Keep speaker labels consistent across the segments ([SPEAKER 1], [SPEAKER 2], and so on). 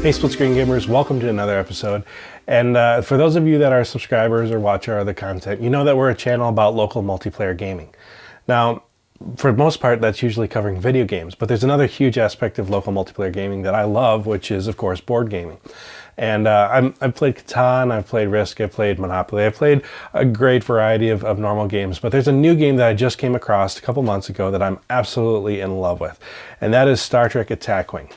[SPEAKER 1] Hey Split Screen Gamers, welcome to another episode. And for those of you that are subscribers or watch our other content, you know that we're a channel about local multiplayer gaming. Now, for the most part, that's usually covering video games, but there's another huge aspect of local multiplayer gaming that I love, which is, of course, board gaming. And I've played Catan, I've played Risk, I've played Monopoly, I've played a great variety of normal games, but there's a new game that I just came across a couple months ago that I'm absolutely in love with, and that is Star Trek Attack Wing.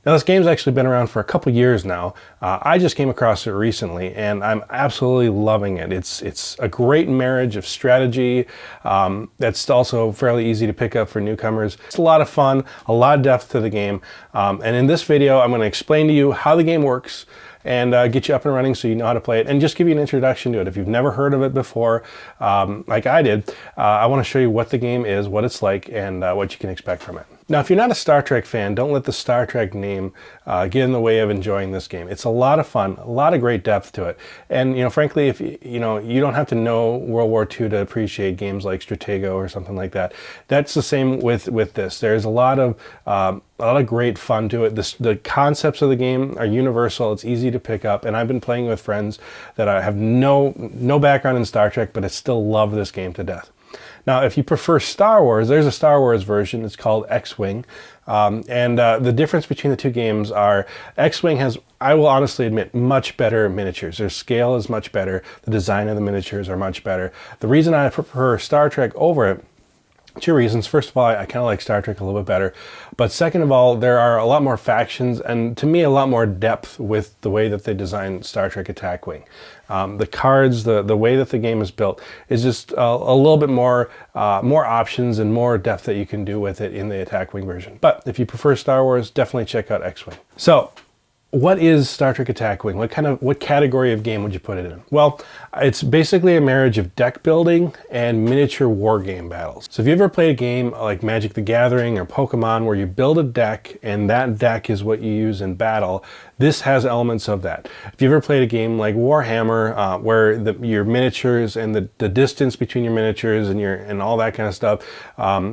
[SPEAKER 1] Now, this game's actually been around for a couple years now. I just came across it recently, and I'm absolutely loving it. It's a great marriage of strategy that's also fairly easy to pick up for newcomers. It's a lot of fun, a lot of depth to the game, and in this video, I'm going to explain to you how the game works and get you up and running so you know how to play it, and just give you an introduction to it. If you've never heard of it before, like I did, I want to show you what the game is, what it's like, and what you can expect from it. Now, if you're not a Star Trek fan, don't let the Star Trek name get in the way of enjoying this game. It's a lot of fun, a lot of great depth to it. And, frankly, if you don't have to know World War II to appreciate games like Stratego or something like that. That's the same with this. There's a lot of great fun to it. The concepts of the game are universal. It's easy to pick up, and I've been playing with friends that have no background in Star Trek, but I still love this game to death. Now, if you prefer Star Wars, there's a Star Wars version. It's called X-Wing. The difference between the two games are X-Wing has, I will honestly admit, much better miniatures. Their scale is much better. The design of the miniatures are much better. The reason I prefer Star Trek over it, two reasons. First of all, I kind of like Star Trek a little bit better. But second of all, there are a lot more factions and, to me, a lot more depth with the way that they designed Star Trek Attack Wing. The cards, the way that the game is built is just a little bit more options and more depth that you can do with it in the Attack Wing version. But if you prefer Star Wars, definitely check out X-Wing. So, what is Star Trek Attack Wing? What category of game would you put it in? Well, it's basically a marriage of deck building and miniature war game battles. So if you ever played a game like Magic the Gathering or Pokemon where you build a deck and that deck is what you use in battle, this has elements of that. If you ever played a game like Warhammer, where your miniatures and the distance between your miniatures and all that kind of stuff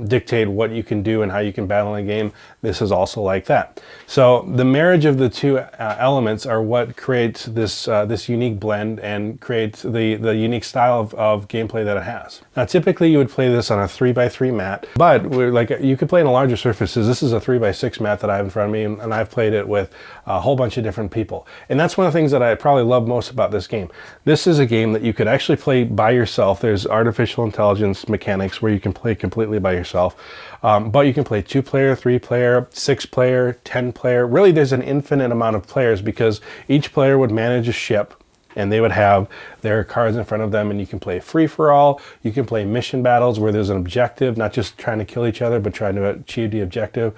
[SPEAKER 1] dictate what you can do and how you can battle in a game, this is also like that. So the marriage of the two elements are what creates this unique blend and creates the unique style of gameplay that it has. Now, typically you would play this on a 3x3 mat, but you could play on larger surfaces. This is a 3x6 mat that I have in front of me, and I've played it with a whole bunch of different people. And that's one of the things that I probably love most about this game. This is a game that you could actually play by yourself. There's artificial intelligence mechanics where you can play completely by yourself. But you can play 2-player, 3-player, 6-player, 10-player. Really, there's an infinite amount of players because each player would manage a ship and they would have their cards in front of them, and you can play free-for-all. You can play mission battles where there's an objective, not just trying to kill each other, but trying to achieve the objective.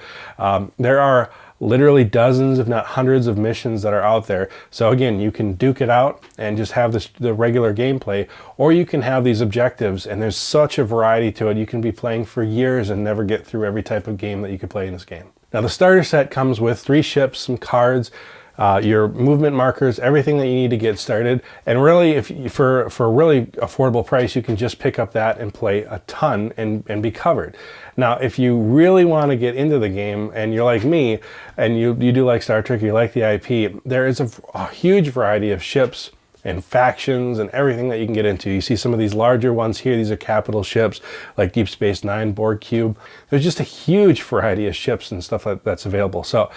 [SPEAKER 1] There are literally dozens, if not hundreds, of missions that are out there. So again, you can duke it out and just have the regular gameplay, or you can have these objectives, and there's such a variety to it. You can be playing for years and never get through every type of game that you could play in this game. Now, the starter set comes with 3 ships, some cards, your movement markers, everything that you need to get started. And really, for a really affordable price, you can just pick up that and play a ton and be covered. Now, if you really want to get into the game and you're like me and you do like Star Trek, you like the IP, there is a huge variety of ships and factions and everything that you can get into. You see some of these larger ones here. These are capital ships like Deep Space Nine, Borg Cube. There's just a huge variety of ships and stuff that's available. So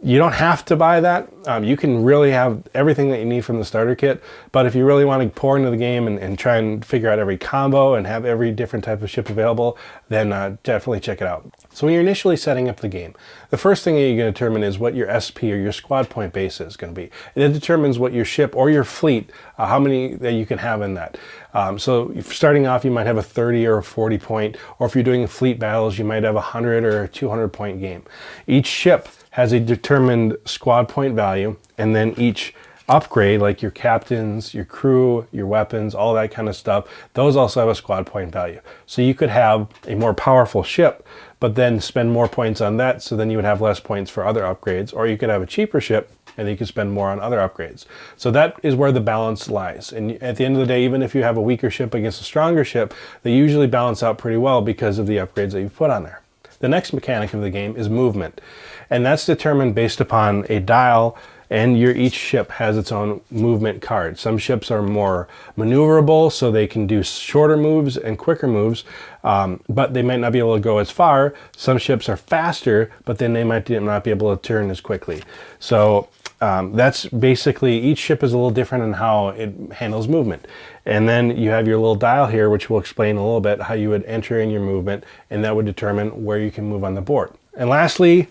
[SPEAKER 1] you don't have to buy that. You can really have everything that you need from the starter kit, but if you really want to pour into the game and try and figure out every combo and have every different type of ship available, then definitely check it out. So when you're initially setting up the game, the first thing that you're going to determine is what your SP or your squad point base is going to be. And it determines what your ship or your fleet, how many that you can have in that. So if starting off, you might have a 30 or a 40 point, or if you're doing fleet battles, you might have a 100 or a 200 point game. Each ship has a determined squad point value, and then each upgrade, like your captains, your crew, your weapons, all that kind of stuff, those also have a squad point value. So you could have a more powerful ship, but then spend more points on that, so then you would have less points for other upgrades, or you could have a cheaper ship and you can spend more on other upgrades. So that is where the balance lies. And at the end of the day, even if you have a weaker ship against a stronger ship, they usually balance out pretty well because of the upgrades that you've put on there. The next mechanic of the game is movement, and that's determined based upon a dial, and each ship has its own movement card. Some ships are more maneuverable, so they can do shorter moves and quicker moves, but they might not be able to go as far. Some ships are faster, but then they might not be able to turn as quickly. So that's basically, each ship is a little different in how it handles movement. And then you have your little dial here, which will explain a little bit how you would enter in your movement, and that would determine where you can move on the board. And lastly,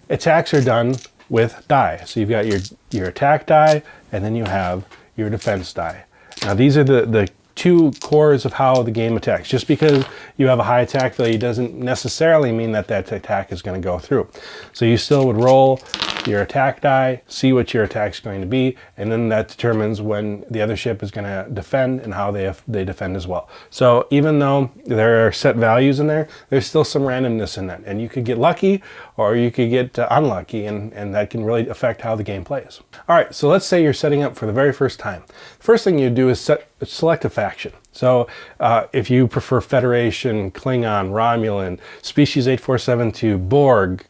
[SPEAKER 1] attacks are done with die. So you've got your attack die, and then you have your defense die. Now these are the two cores of how the game attacks. Just because you have a high attack value doesn't necessarily mean that attack is going to go through. So you still would roll your attack die, see what your attack's going to be, and then that determines when the other ship is going to defend and how they defend as well. So even though there are set values in there, there's still some randomness in that, and you could get lucky or you could get unlucky, and that can really affect how the game plays. All right, so let's say you're setting up for the very first time. The first thing you do is select a faction. So if you prefer Federation, Klingon, Romulan, Species 8472, Borg,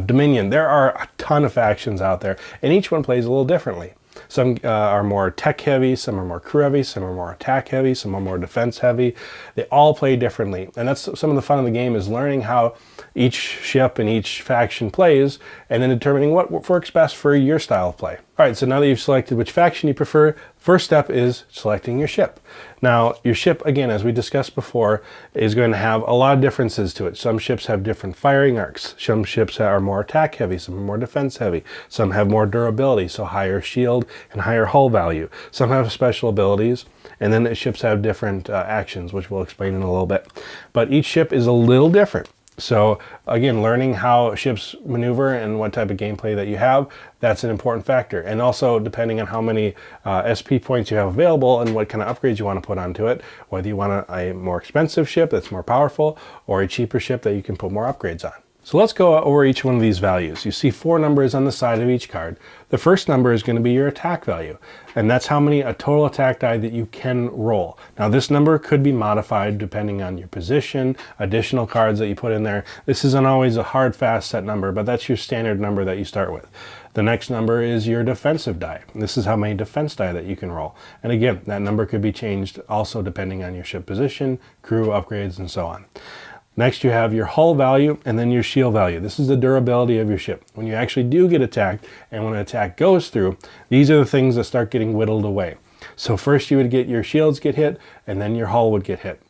[SPEAKER 1] Dominion, there are a ton of factions out there, and each one plays a little differently. Some are more tech heavy, some are more crew heavy, some are more attack heavy, some are more defense heavy. They all play differently, and that's some of the fun of the game, is learning how each ship and each faction plays, and then determining what works best for your style of play. All right, so now that you've selected which faction you prefer, first step is selecting your ship. Now, your ship, again, as we discussed before, is going to have a lot of differences to it. Some ships have different firing arcs. Some ships are more attack heavy, some are more defense heavy. Some have more durability, so higher shield and higher hull value. Some have special abilities, and then the ships have different actions, which we'll explain in a little bit. But each ship is a little different. So again, learning how ships maneuver and what type of gameplay that you have, that's an important factor. And also depending on how many SP points you have available and what kind of upgrades you want to put onto it, whether you want a more expensive ship that's more powerful or a cheaper ship that you can put more upgrades on. So let's go over each one of these values. You see 4 numbers on the side of each card. The first number is going to be your attack value, and that's how many a total attack die that you can roll. Now this number could be modified depending on your position, additional cards that you put in there. This isn't always a hard, fast set number, but that's your standard number that you start with. The next number is your defensive die. This is how many defense die that you can roll. And again, that number could be changed also depending on your ship position, crew, upgrades, and so on. Next, you have your hull value and then your shield value. This is the durability of your ship. When you actually do get attacked and when an attack goes through, these are the things that start getting whittled away. So first you would get your shields get hit, and then your hull would get hit.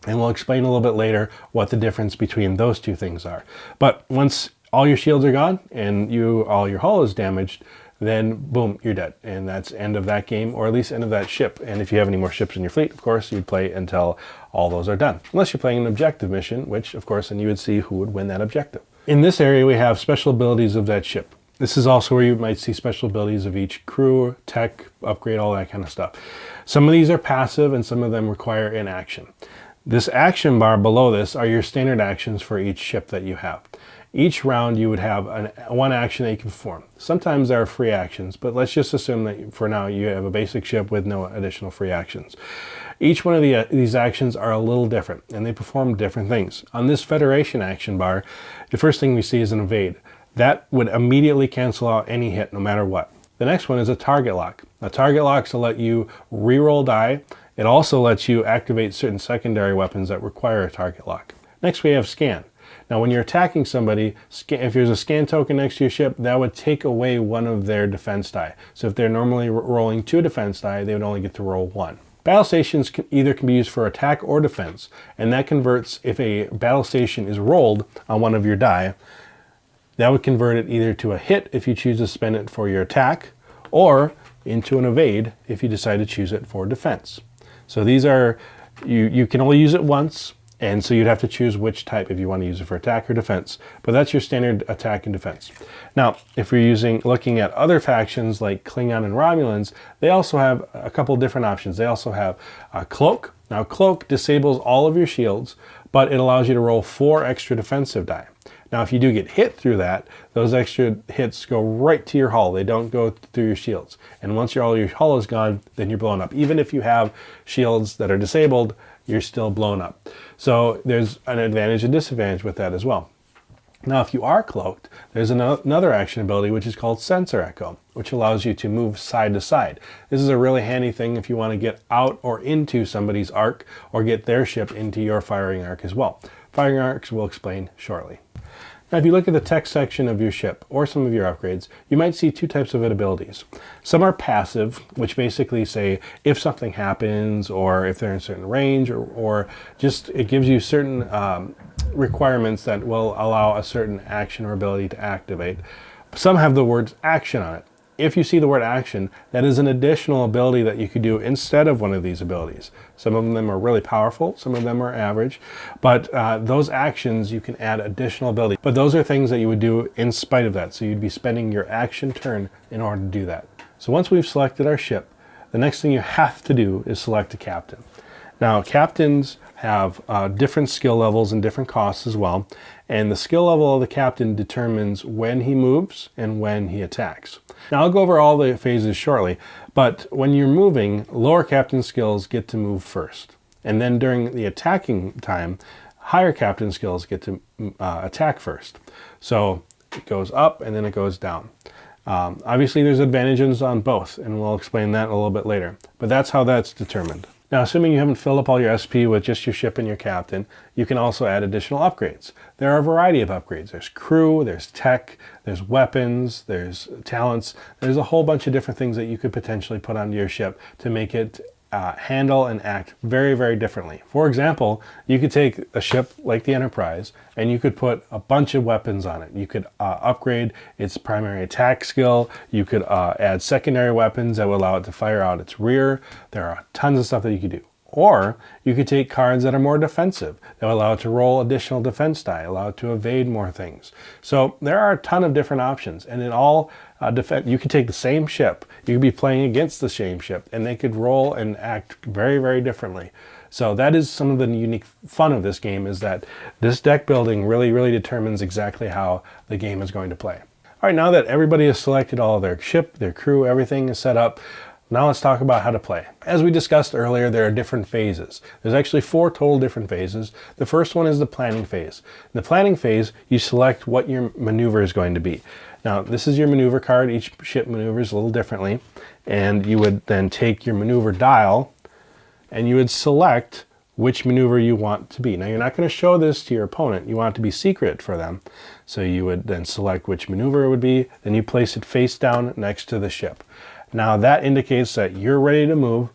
[SPEAKER 1] And we'll explain a little bit later what the difference between those two things are. But once all your shields are gone and all your hull is damaged, then boom, you're dead. And that's end of that game, or at least end of that ship. And if you have any more ships in your fleet, of course, you'd play until all those are done. Unless you're playing an objective mission, which of course, then you would see who would win that objective. In this area, we have special abilities of that ship. This is also where you might see special abilities of each crew, tech, upgrade, all that kind of stuff. Some of these are passive and some of them require inaction. This action bar below this are your standard actions for each ship that you have. Each round you would have one action that you can perform. Sometimes there are free actions, but let's just assume that for now you have a basic ship with no additional free actions. Each one of these actions are a little different, and they perform different things. On this Federation action bar, the first thing we see is an evade. That would immediately cancel out any hit, no matter what. The next one is a target lock. A target lock will let you re-roll die. It also lets you activate certain secondary weapons that require a target lock. Next we have scan. Now when you're attacking somebody, if there's a scan token next to your ship, that would take away one of their defense die. So if they're normally rolling 2 defense die, they would only get to roll 1. Battle stations can be used for attack or defense, and that converts, if a battle station is rolled on one of your die, that would convert it either to a hit if you choose to spend it for your attack, or into an evade if you decide to choose it for defense. So these are, you can only use it once, and so you'd have to choose which type if you want to use it for attack or defense. But that's your standard attack and defense. Now, if we're looking at other factions like Klingon and Romulans, they also have a couple different options. They also have a Cloak. Now, Cloak disables all of your shields, but it allows you to roll 4 extra defensive die. Now, if you do get hit through that, those extra hits go right to your hull. They don't go through your shields. And once all your hull is gone, then you're blown up. Even if you have shields that are disabled, you're still blown up. So there's an advantage and disadvantage with that as well. Now, if you are cloaked, there's another action ability which is called Sensor Echo, which allows you to move side to side. This is a really handy thing if you want to get out or into somebody's arc or get their ship into your firing arc as well. Firing arcs we'll explain shortly. Now, if you look at the text section of your ship or some of your upgrades, you might see two types of abilities. Some are passive, which basically say if something happens or if they're in a certain range or just it gives you certain requirements that will allow a certain action or ability to activate. Some have the words action on it. If you see the word action, that is an additional ability that you could do instead of one of these abilities. Some of them are really powerful, some of them are average, but those actions you can add additional ability. But those are things that you would do in spite of that. So you'd be spending your action turn in order to do that. So once we've selected our ship, the next thing you have to do is select a captain. Now, captains have different skill levels and different costs as well, and the skill level of the captain determines when he moves and when he attacks. Now, I'll go over all the phases shortly, but when you're moving, lower captain skills get to move first, and then during the attacking time, higher captain skills get to attack first. So it goes up and then it goes down. Obviously, there's advantages on both, and we'll explain that a little bit later, but that's how that's determined. Now, assuming you haven't filled up all your SP with just your ship and your captain, you can also add additional upgrades. There are a variety of upgrades. There's crew, there's tech, there's weapons, there's talents. There's a whole bunch of different things that you could potentially put onto your ship to make it handle and act very, very differently. For example, you could take a ship like the Enterprise and you could put a bunch of weapons on it. You could upgrade its primary attack skill. You could add secondary weapons that will allow it to fire out its rear. There are tons of stuff that you could do. Or you could take cards that are more defensive, that will allow it to roll additional defense die, allow it to evade more things. So there are a ton of different options, and in all you could take the same ship, you could be playing against the same ship, and they could roll and act very, very differently. So that is some of the unique fun of this game, is that this deck building really, really determines exactly how the game is going to play. All right, now that everybody has selected all their ship, their crew, everything is set up, now let's talk about how to play. As we discussed earlier, there are different phases. There's actually 4 total different phases. The first one is the planning phase. In the planning phase, you select what your maneuver is going to be. Now, this is your maneuver card. Each ship maneuvers a little differently. And you would then take your maneuver dial and you would select which maneuver you want to be. Now, you're not going to show this to your opponent. You want it to be secret for them. So you would then select which maneuver it would be. Then you place it face down next to the ship. Now that indicates that you're ready to move.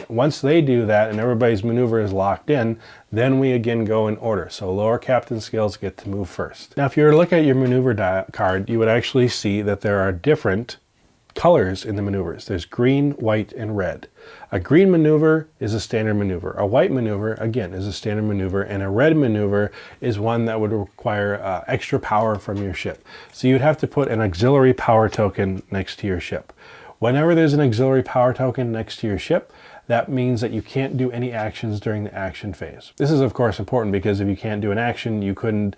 [SPEAKER 1] Once they do that and everybody's maneuver is locked in, then we again go in order. So lower captain skills get to move first. Now if you were to look at your maneuver card, you would actually see that there are different colors in the maneuvers. There's green, white, and red. A green maneuver is a standard maneuver. A white maneuver, again, is a standard maneuver, and a red maneuver is one that would require extra power from your ship. So you'd have to put an auxiliary power token next to your ship. Whenever there's an auxiliary power token next to your ship, that means that you can't do any actions during the action phase. This is of course important because if you can't do an action, you couldn't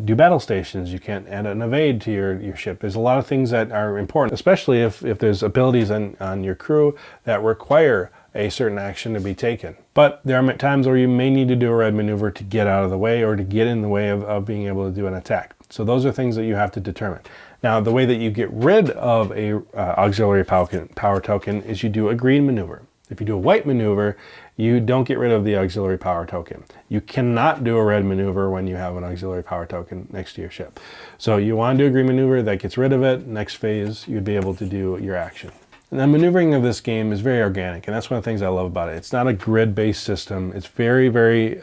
[SPEAKER 1] do battle stations, you can't add an evade to your ship. There's a lot of things that are important, especially if there's abilities on your crew that require a certain action to be taken. But there are times where you may need to do a red maneuver to get out of the way or to get in the way of being able to do an attack. So those are things that you have to determine. Now, the way that you get rid of a auxiliary power token is you do a green maneuver. If you do a white maneuver, you don't get rid of the auxiliary power token. You cannot do a red maneuver when you have an auxiliary power token next to your ship. So you want to do a green maneuver, that gets rid of it. Next phase, you'd be able to do your action. And the maneuvering of this game is very organic, and that's one of the things I love about it. It's not a grid-based system. It's very, very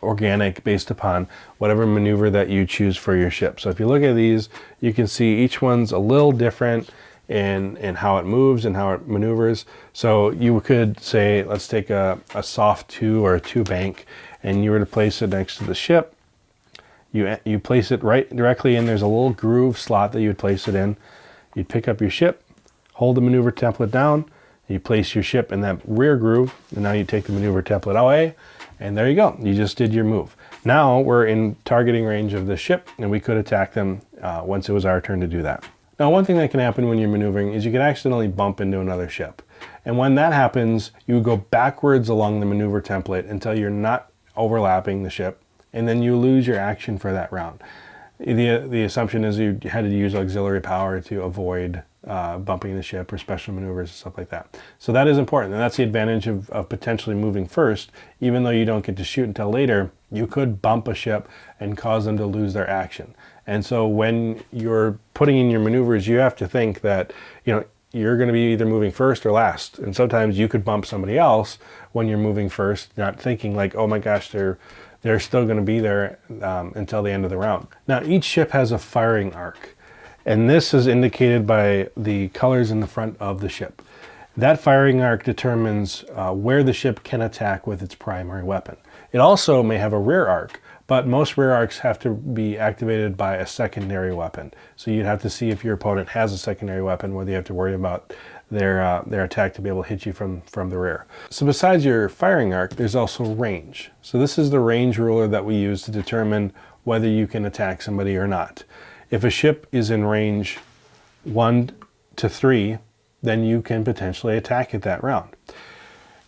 [SPEAKER 1] organic, based upon whatever maneuver that you choose for your ship. So if you look at these, you can see each one's a little different in how it moves and how it maneuvers. So you could say, let's take a soft 2 or a 2 bank, and you were to place it next to the ship. You place it right directly in. There's a little groove slot that you would place it in. You'd pick up your ship, hold the maneuver template down, you place your ship in that rear groove, and now you take the maneuver template away, and there you go. You just did your move. Now we're in targeting range of the ship, and we could attack them once it was our turn to do that. Now, one thing that can happen when you're maneuvering is you can accidentally bump into another ship. And when that happens, you go backwards along the maneuver template until you're not overlapping the ship, and then you lose your action for that round. The assumption is you had to use auxiliary power to avoid bumping the ship or special maneuvers and stuff like that. So that is important, and that's the advantage of potentially moving first. Even though you don't get to shoot until later, you could bump a ship and cause them to lose their action. And so when you're putting in your maneuvers, you have to think that, you know, you're going to be either moving first or last. And sometimes you could bump somebody else when you're moving first, not thinking like, oh my gosh, they're still going to be there until the end of the round. Now, each ship has a firing arc, and this is indicated by the colors in the front of the ship. That firing arc determines where the ship can attack with its primary weapon. It also may have a rear arc, but most rear arcs have to be activated by a secondary weapon. So you'd have to see if your opponent has a secondary weapon, whether you have to worry about their attack to be able to hit you from the rear. So besides your firing arc, there's also range. So this is the range ruler that we use to determine whether you can attack somebody or not. If a ship is in range 1 to 3, then you can potentially attack it that round.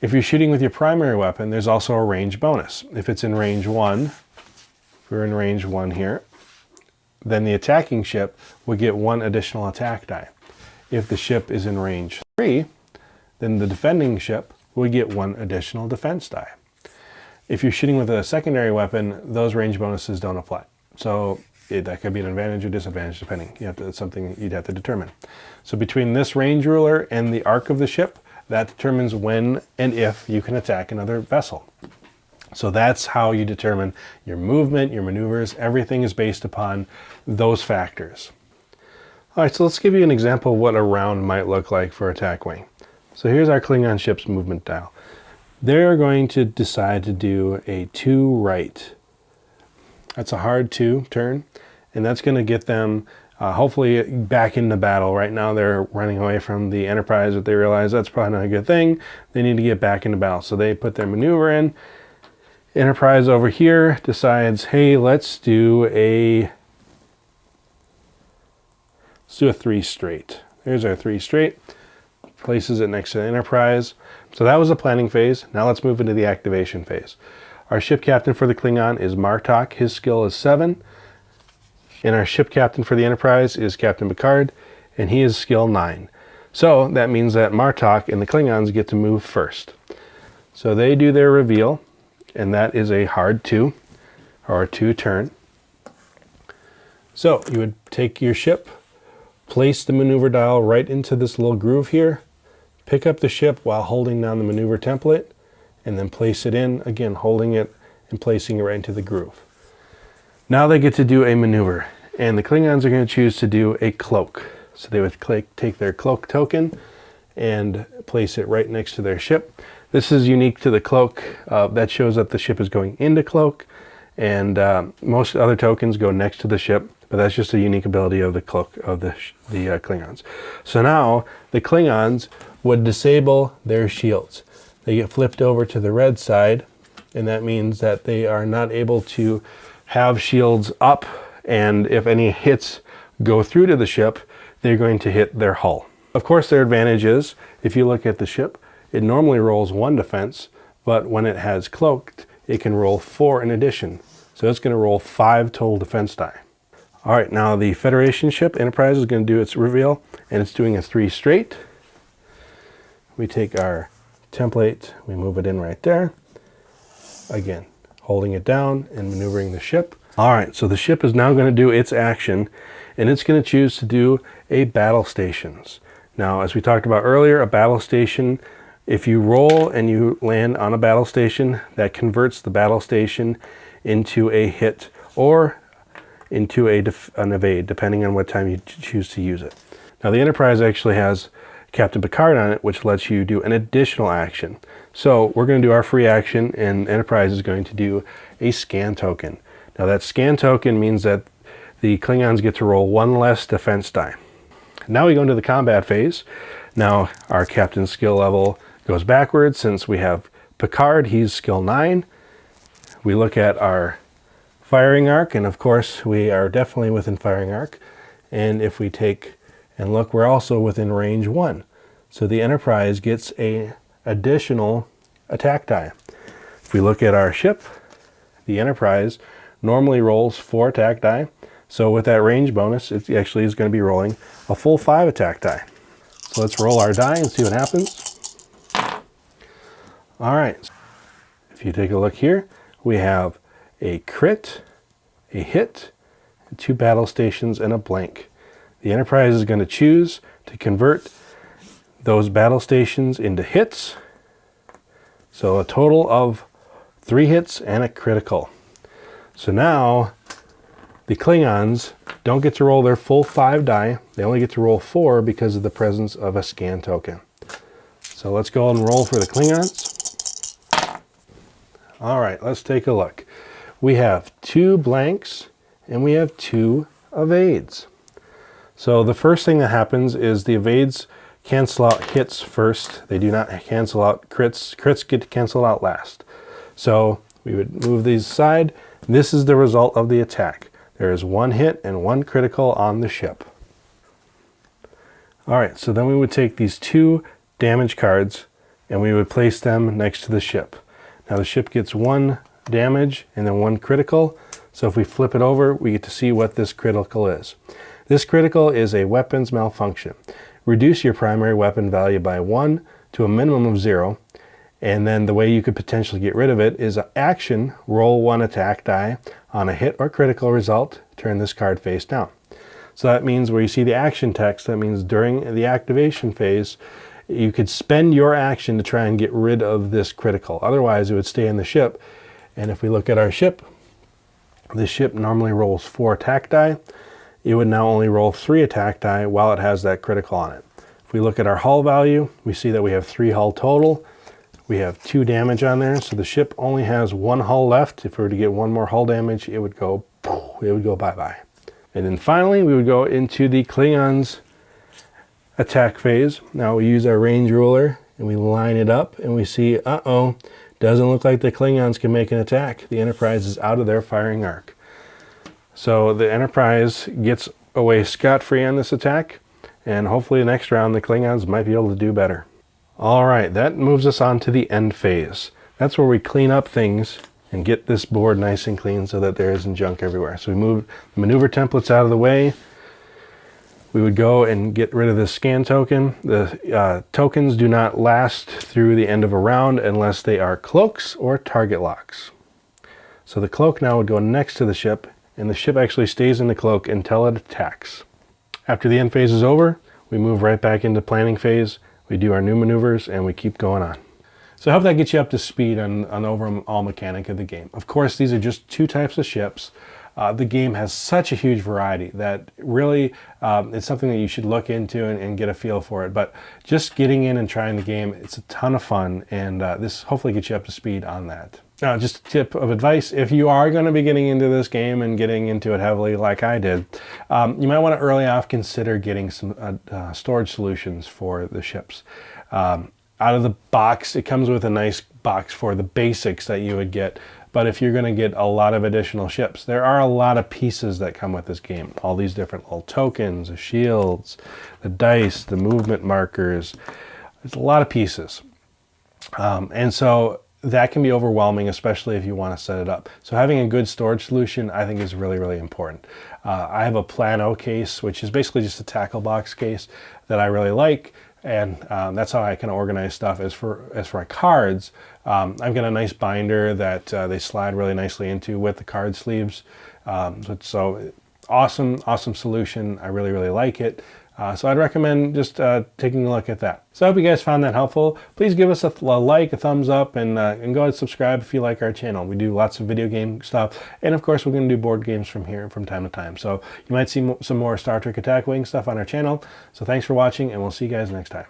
[SPEAKER 1] If you're shooting with your primary weapon, there's also a range bonus. If it's in range 1, if we're in range 1 here, then the attacking ship would get 1 additional attack die. If the ship is in range 3, then the defending ship would get 1 additional defense die. If you're shooting with a secondary weapon, those range bonuses don't apply. So that could be an advantage or disadvantage depending. It's something you'd have to determine. So between this range ruler and the arc of the ship, that determines when and if you can attack another vessel. So that's how you determine your movement, your maneuvers. Everything is based upon those factors. All right, so let's give you an example of what a round might look like for attack wing. So here's our Klingon ship's movement dial. They're going to decide to do a 2 right. That's a hard 2 turn, and that's going to get them hopefully back into battle. Right now they're running away from the Enterprise, but they realize that's probably not a good thing. They need to get back into battle. So they put their maneuver in. Enterprise over here decides, hey, let's do a 3 straight. There's our 3 straight. Places it next to the Enterprise. So that was the planning phase. Now let's move into the activation phase. Our ship captain for the Klingon is Martok. His skill is 7. And our ship captain for the Enterprise is Captain Picard, and he is skill 9. So that means that Martok and the Klingons get to move first. So they do their reveal, and that is a hard 2, or a 2 turn. So you would take your ship, place the maneuver dial right into this little groove here, pick up the ship while holding down the maneuver template, and then place it in, again holding it and placing it right into the groove. Now they get to do a maneuver, and the Klingons are going to choose to do a cloak. So they would take their cloak token and place it right next to their ship. This is unique to the cloak. That shows that the ship is going into cloak, and most other tokens go next to the ship, but that's just a unique ability of the cloak of the Klingons. So now the Klingons would disable their shields. They get flipped over to the red side, and that means that they are not able to have shields up, and if any hits go through to the ship, they're going to hit their hull. Of course, their advantage is, if you look at the ship, it normally rolls 1 defense, but when it has cloaked, it can roll 4 in addition. So it's going to roll 5 total defense die. All right, now the Federation ship, Enterprise, is going to do its reveal, and it's doing a 3 straight. We take our template, we move it in right there. Again, holding it down and maneuvering the ship. All right, so the ship is now going to do its action, and it's going to choose to do a battle stations. Now, as we talked about earlier, a battle station, if you roll and you land on a battle station, that converts the battle station into a hit or into an evade, depending on what time you choose to use it. Now, the Enterprise actually has Captain Picard on it, which lets you do an additional action. So we're going to do our free action, and Enterprise is going to do a scan token. Now that scan token means that the Klingons get to roll 1 less defense die. Now we go into the combat phase. Now our captain's skill level goes backwards since we have Picard, he's skill 9. We look at our firing arc, and of course we are definitely within firing arc. And if we take and look, we're also within range 1. So the Enterprise gets a additional attack die. If we look at our ship, the Enterprise normally rolls 4 attack die. So with that range bonus, it actually is going to be rolling a full 5 attack die. So let's roll our die and see what happens. All right. If you take a look here, we have a crit, a hit, 2 battle stations, and a blank. The Enterprise is going to choose to convert those battle stations into hits. So a total of 3 hits and a critical. So now the Klingons don't get to roll their full 5 die. They only get to roll 4 because of the presence of a scan token. So let's go and roll for the Klingons. All right, let's take a look. We have 2 blanks and we have 2 evades. So the first thing that happens is the evades cancel out hits first. They do not cancel out crits. Crits get canceled out last. So we would move these aside. This is the result of the attack. There is 1 hit and 1 critical on the ship. All right, so then we would take these 2 damage cards and we would place them next to the ship. Now the ship gets 1 damage and then 1 critical. So if we flip it over, we get to see what this critical is. This critical is a weapons malfunction. Reduce your primary weapon value by 1 to a minimum of 0. And then the way you could potentially get rid of it is action, roll 1 attack die. On a hit or critical result, turn this card face down. So that means where you see the action text, that means during the activation phase, you could spend your action to try and get rid of this critical. Otherwise, it would stay in the ship. And if we look at our ship, the ship normally rolls 4 attack die. It would now only roll 3 attack die while it has that critical on it. If we look at our hull value, we see that we have 3 hull total. We have 2 damage on there, so the ship only has 1 hull left. If we were to get 1 more hull damage, it would go bye-bye. And then finally, we would go into the Klingons attack phase. Now we use our range ruler and we line it up and we see, doesn't look like the Klingons can make an attack. The Enterprise is out of their firing arc. So the Enterprise gets away scot-free on this attack, and hopefully the next round the Klingons might be able to do better. All right, that moves us on to the end phase. That's where we clean up things and get this board nice and clean so that there isn't junk everywhere. So we move the maneuver templates out of the way. We would go and get rid of this scan token. The tokens do not last through the end of a round unless they are cloaks or target locks. So the cloak now would go next to the ship, and the ship actually stays in the cloak until it attacks. After the end phase is over, we move right back into planning phase. We do our new maneuvers and we keep going on. So I hope that gets you up to speed on the overall mechanic of the game. Of course, these are just 2 types of ships. The game has such a huge variety that really it's something that you should look into and get a feel for it. But just getting in and trying the game, it's a ton of fun, and this hopefully gets you up to speed on that. Now, just a tip of advice, if you are going to be getting into this game and getting into it heavily like I did, you might want to early off consider getting some storage solutions for the ships. Out of the box, it comes with a nice box for the basics that you would get. But if you're going to get a lot of additional ships, there are a lot of pieces that come with this game. All these different little tokens, the shields, the dice, the movement markers. There's a lot of pieces. And so that can be overwhelming, especially if you want to set it up. So having a good storage solution, I think, is really, really important. I have a Plano case, which is basically just a tackle box case that I really like. And that's how I can organize stuff. As for my cards, I've got a nice binder that they slide really nicely into with the card sleeves. So awesome solution. I really, really like it. So I'd recommend just taking a look at that. So I hope you guys found that helpful. Please give us a like, a thumbs up, and go ahead and subscribe if you like our channel. We do lots of video game stuff. And of course, we're going to do board games from here from time to time. So you might see some more Star Trek Attack Wing stuff on our channel. So thanks for watching, and we'll see you guys next time.